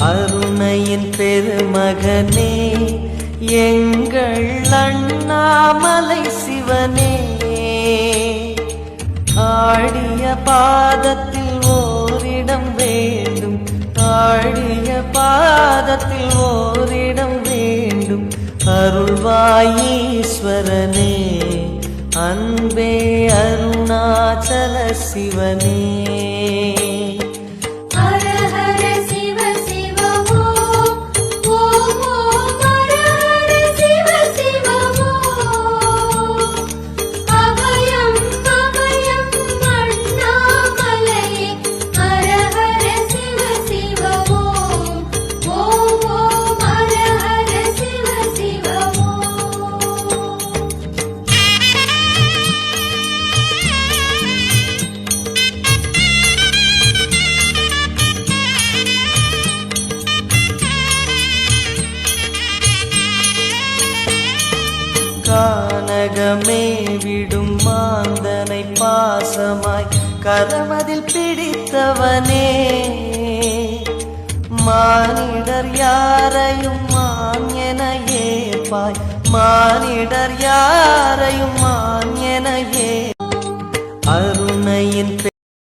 அருணையின் பெருமகனே எங்கள் அண்ணாமலை சிவனே, ஆடிய பாதத்தில் ஓரிடம் வேண்டும், ஆடிய பாதத்தில் ஓரிடம் வேண்டும். அருள்வாயீஸ்வரனே, அன்பே அருணாச்சல சிவனே. கானகமே விடும் மாந்தனை பாசமாய் கரமதில் பிடித்தவனே, மானிடர் யாரையும் மான் என ஏற்பாய், மானிடர் யாரையும் மான் என ஏ. அருணையின்